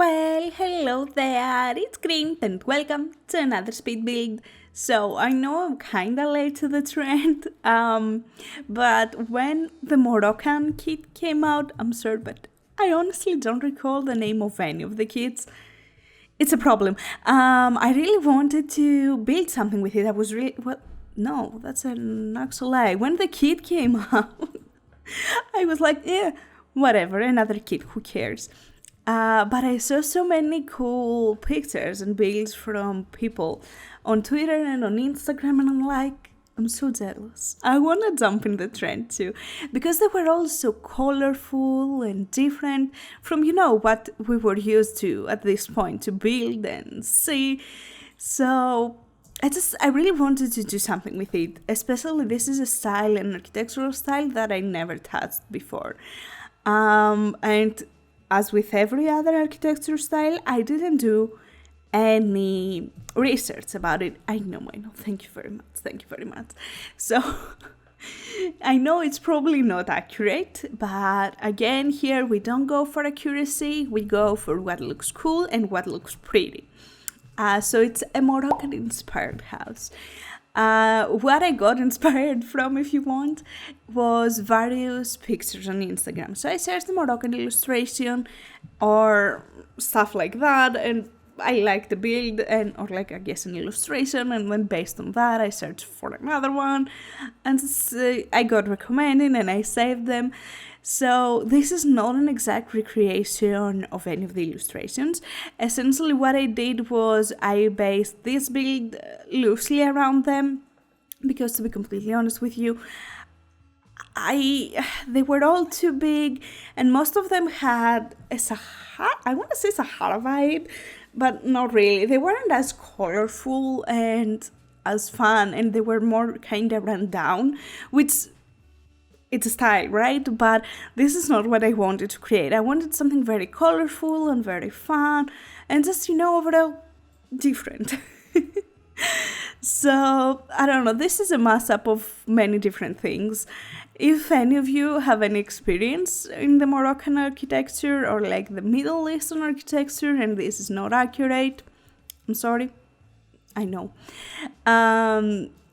Well, hello there, it's Kriint and welcome to another speed build. So I know I'm kinda late to the trend, but when the Moroccan kit came out, I'm sorry, but I honestly don't recall the name of any of the kits. It's a problem. I really wanted to build something with it. I was really, what? No, that's an actual lie. When the kit came out, I was like, yeah, whatever, another kit, who cares? But I saw so many cool pictures and builds from people on Twitter and on Instagram, and I'm like, I'm so jealous. I want to jump in the trend too, because they were all so colorful and different from, what we were used to at this point to build and see. So I really wanted to do something with it, especially this is a style, an architectural style that I never touched before. And as with every other architecture style, I didn't do any research about it. I know. Thank you very much. So, I know it's probably not accurate, but again, here we don't go for accuracy, we go for what looks cool and what looks pretty. So it's a Moroccan inspired house. What I got inspired from, if you want, was various pictures on Instagram. So I searched the Moroccan illustration or stuff like that, and I liked the build or I guess an illustration, and then based on that I searched for another one, and I got recommended and I saved them. So this is not an exact recreation of any of the illustrations. Essentially what I did was I based this build loosely around them, because to be completely honest with you, they were all too big, and most of them had a Sahara vibe, but not really. They weren't as colorful and as fun, and they were more kind of run down, which it's a style, right? But this is not what I wanted to create. I wanted something very colorful and very fun and just, overall different. So, I don't know, this is a mass-up of many different things. If any of you have any experience in the Moroccan architecture or the Middle Eastern architecture and this is not accurate, I'm sorry. I know.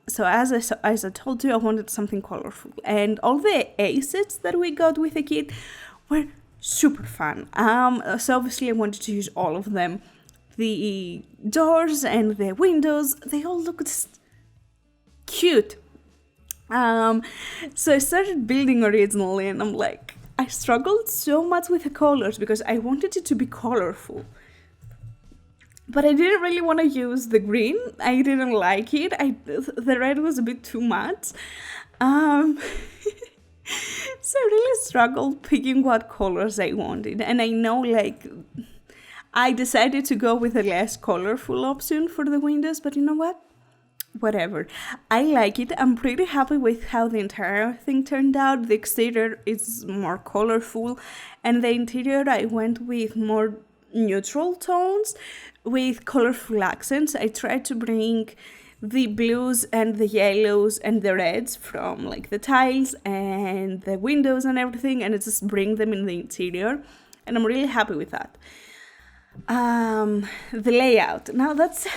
So as I told you, I wanted something colorful, and all the assets that we got with the kit were super fun. So obviously I wanted to use all of them. The doors and the windows, they all look just cute. So I started building originally, and I'm like, I struggled so much with the colors because I wanted it to be colorful. But I didn't really want to use the green. I didn't like it. The red was a bit too much. So I really struggled picking what colors I wanted. And I know, I decided to go with a less colorful option for the windows, but you know what? Whatever. I like it. I'm pretty happy with how the entire thing turned out. The exterior is more colorful, and the interior I went with more neutral tones with colorful accents. I tried to bring the blues and the yellows and the reds from the tiles and the windows and everything, and just bring them in the interior, and I'm really happy with that. The layout, now that's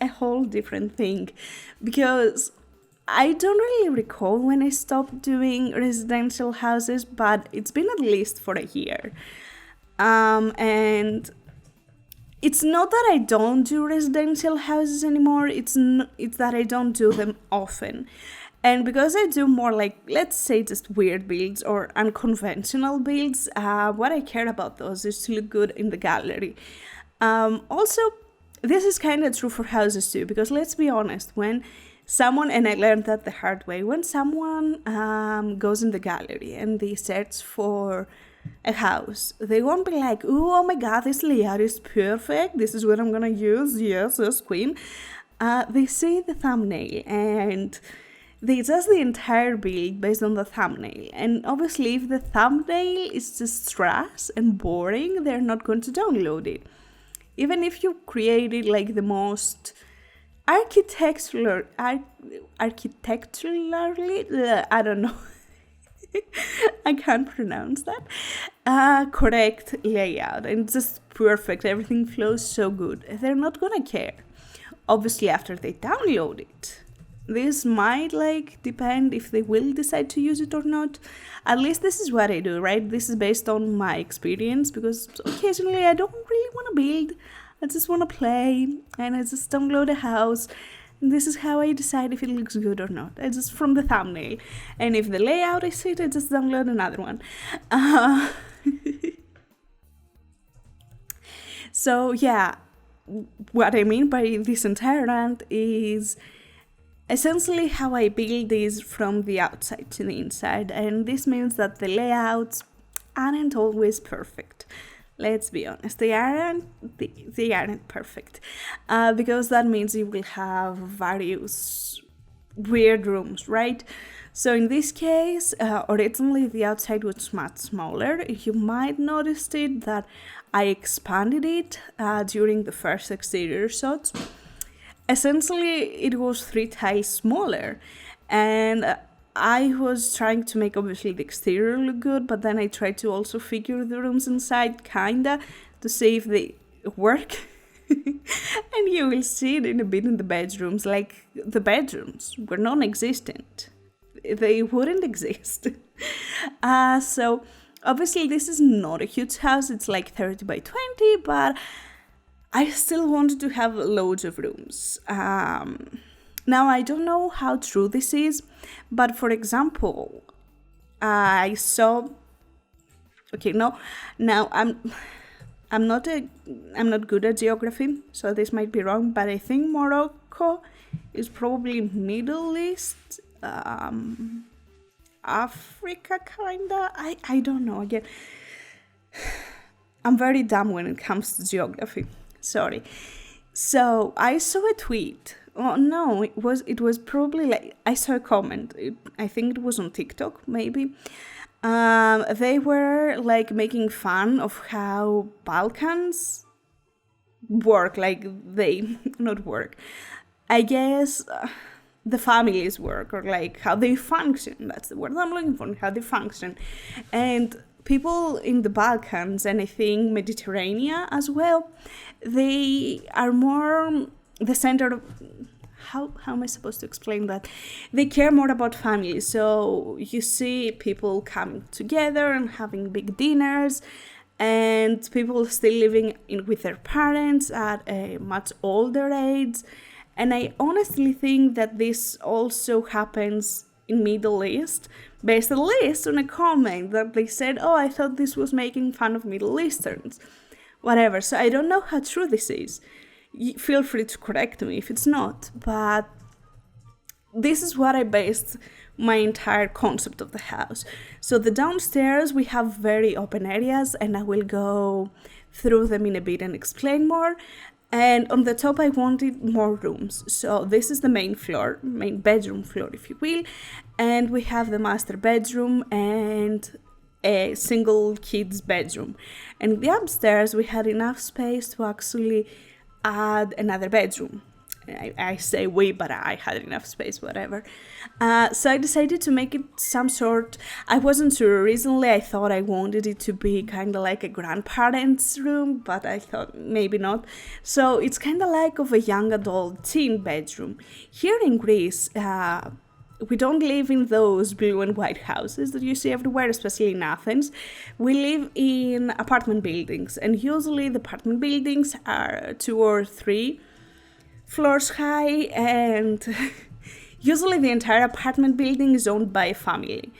a whole different thing, because I don't really recall when I stopped doing residential houses, but it's been at least for a year. And it's not that I don't do residential houses anymore, it's that I don't do them often. And because I do more let's say just weird builds or unconventional builds, what I care about those is to look good in the gallery. Also, this is kind of true for houses too, because let's be honest, when someone, and I learned that the hard way, when someone goes in the gallery and they search for a house, they won't be like, oh my god, this layout is perfect, this is what I'm gonna use, yes queen. They see the thumbnail and they judge the entire build based on the thumbnail, and obviously if the thumbnail is just trash and boring, they're not going to download it. Even if you created the most architecturally, I don't know I can't pronounce that. Correct layout, and it's just perfect. Everything flows so good. They're not gonna care, obviously, after they download it. This might depend if they will decide to use it or not. At least this is what I do, right? This is based on my experience, because occasionally I don't really want to build. I just want to play, and I just download a house. And this is how I decide if it looks good or not. I just from the thumbnail. And if the layout is it, I just download another one. So yeah, what I mean by this entire rant is essentially how I build is from the outside to the inside, and this means that the layouts aren't always perfect. Let's be honest, they aren't perfect, because that means you will have various weird rooms, right? So in this case, originally the outside was much smaller. You might notice it that I expanded it during the first exterior shots. Essentially, it was 3 tiles smaller, and I was trying to make obviously the exterior look good, but then I tried to also figure the rooms inside kinda to see if they work. And you will see it in a bit in the bedrooms. Like, the bedrooms were non-existent. They wouldn't exist. So obviously this is not a huge house. It's like 30 by 20, but I still wanted to have loads of rooms. Now, I don't know how true this is, but for example, I saw... Okay, no, now I'm not good at geography, so this might be wrong, but I think Morocco is probably Middle East, Africa, kinda. I don't know. Again, I'm very dumb when it comes to geography. Sorry. So I saw a tweet. Oh no, it was probably I saw a comment. I think it was on TikTok, maybe. They were making fun of how Balkans work, they not work. I guess the families work, or how they function. That's the word I'm looking for, how they function. And people in the Balkans, and I think Mediterranean as well, they are more the center of... How am I supposed to explain that? They care more about family. So you see people coming together and having big dinners, and people still living with their parents at a much older age. And I honestly think that this also happens in Middle East, based at least on a comment that they said, oh, I thought this was making fun of Middle Easterns. Whatever. So I don't know how true this is. Feel free to correct me if it's not, but this is what I based my entire concept of the house. So the downstairs, we have very open areas, and I will go through them in a bit and explain more. And on the top, I wanted more rooms. So this is the main floor, main bedroom floor, if you will. And we have the master bedroom and a single kid's bedroom. And the upstairs, we had enough space to actually add another bedroom. I say we, but I had enough space, whatever. So I decided to make it some sort... I wasn't sure. Originally, I thought I wanted it to be kind of like a grandparents' room, but I thought maybe not. So it's kind of like of a young adult teen bedroom. Here in Greece, we don't live in those blue and white houses that you see everywhere, especially in Athens. We live in apartment buildings, and usually the apartment buildings are 2 or 3 floors high, and usually the entire apartment building is owned by a family.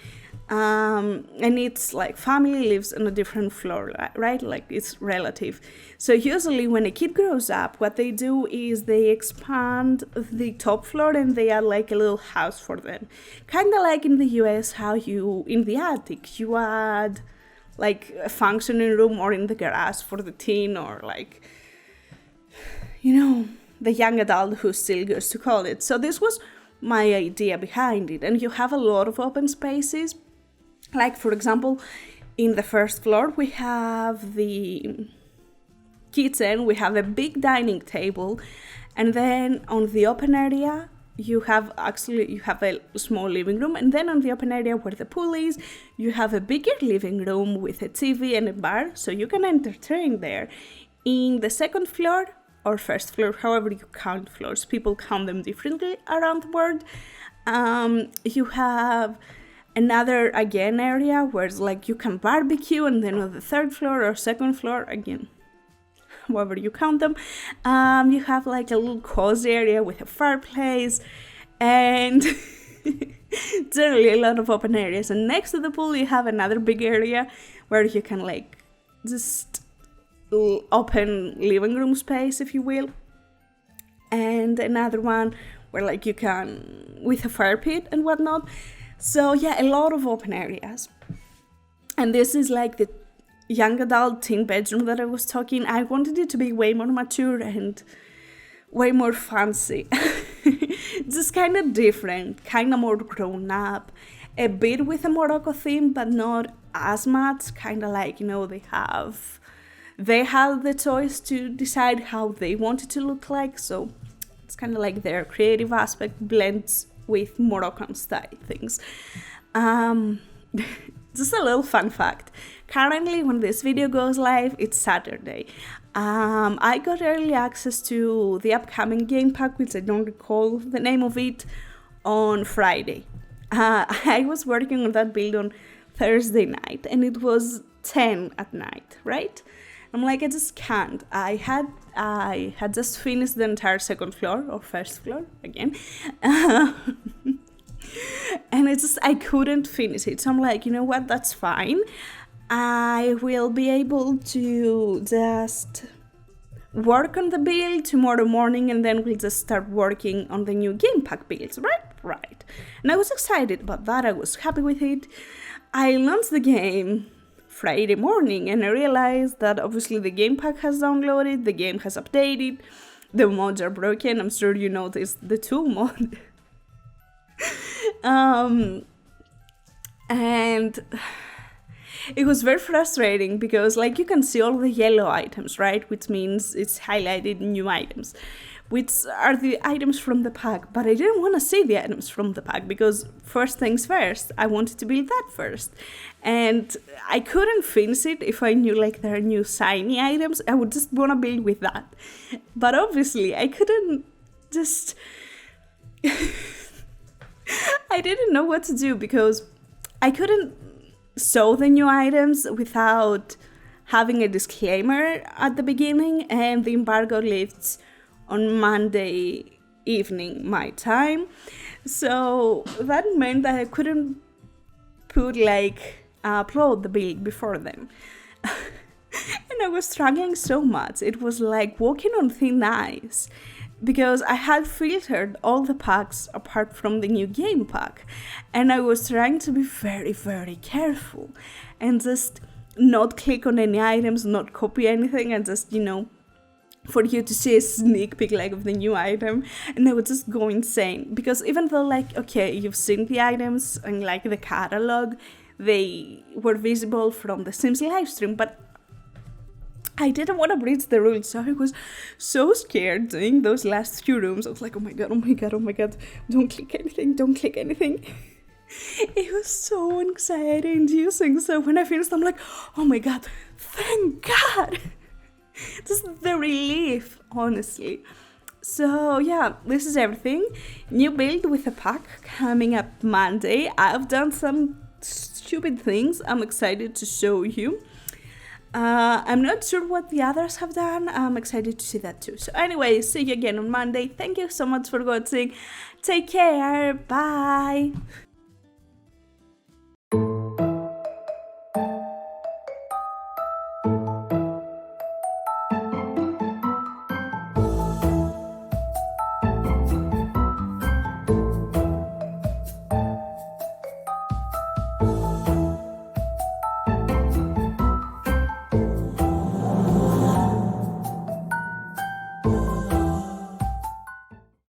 And it's family lives on a different floor, right? It's relative. So usually when a kid grows up, what they do is they expand the top floor and they add a little house for them. Kind of like in the US, how in the attic, you add a functioning room, or in the garage for the teen, or the young adult who still goes to college. So this was my idea behind it. And you have a lot of open spaces. For example, in the first floor, we have the kitchen, we have a big dining table, and then on the open area, you have a small living room, and then on the open area where the pool is, you have a bigger living room with a TV and a bar, so you can entertain there. In the second floor or first floor, however you count floors, people count them differently around the world. You have another again area where it's like you can barbecue, and then on the third floor or second floor, again, however you count them, you have like a little cozy area with a fireplace, and generally a lot of open areas. And next to the pool you have another big area where you can like just open living room space, if you will, and another one where like you can with a fire pit and whatnot. So yeah, a lot of open areas. And this is like the young adult teen bedroom that I was talking. I wanted it to be way more mature and way more fancy. Just kind of different, kind of more grown up, a bit with a Morocco theme, but not as much. Kind of like, you know, they have the choice to decide how they want it to look like, so it's kind of like their creative aspect blends with Moroccan style things. Just a little fun fact. Currently, when this video goes live, it's Saturday. I got early access to the upcoming game pack, which I don't recall the name of it, on Friday. I was working on that build on Thursday night, and it was 10 at night, right? I'm like, I just can't. I had just finished the entire second floor, or first floor, again. And I couldn't finish it. So I'm like, you know what, that's fine. I will be able to just work on the build tomorrow morning, and then we'll just start working on the new game pack builds, right? Right. And I was excited about that. I was happy with it. I launched the game Friday morning, and I realized that obviously the game pack has downloaded, the game has updated, the mods are broken. I'm sure you noticed the tool mod. And it was very frustrating because like you can see all the yellow items, right? Which means it's highlighted new items, which are the items from the pack. But I didn't want to see the items from the pack because first things first, I wanted to build that first. And I couldn't finish it if I knew like there are new shiny items. I would just want to build with that. But obviously I couldn't just... I didn't know what to do because I couldn't show the new items without having a disclaimer at the beginning, and the embargo lifts on Monday evening my time. So that meant that I couldn't upload the build before then. And I was struggling so much. It was like walking on thin ice, because I had filtered all the packs apart from the new game pack, and I was trying to be very, very careful and just not click on any items, not copy anything, and just, you know, for you to see a sneak peek like of the new item. And I would just go insane because even though like, okay, you've seen the items and like the catalog, they were visible from the Sims livestream, but I didn't want to breach the rules, so I was so scared doing those last few rooms. I was like, oh my god, don't click anything. It was so anxiety-inducing. So when I finished, I'm like, oh my god, thank god. Just the relief, honestly. So yeah, this is everything. New build with a pack coming up Monday. I've done some stupid things I'm excited to show you. I'm not sure what the others have done. I'm excited to see that too. So anyway, see you again on Monday. Thank you so much for watching. Take care. Bye.